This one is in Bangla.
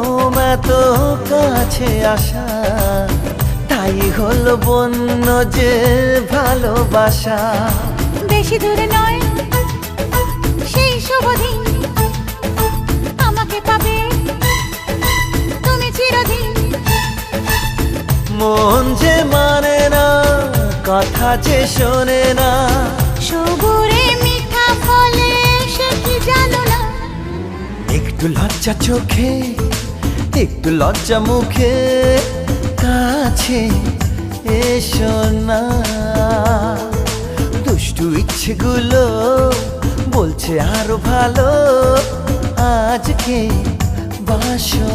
ঘুম এত কাছে আসা, তাই হলো বন্য যে ভালোবাসা। বেশি দূরে নয় সেই শুভ দিন, আমাকে পাবে তুমি চিরদিন। মন যে মানে না, কথা যে শোনে না, সবুরে মিঠা ফলে সে কি জানো না। একটু লজ্জা চোখে, একটু লজ্জা মুখে, কাছে এসো না। দুষ্টু ইচ্ছেগুলো বলছে আরো ভালো, আজকে বাসো।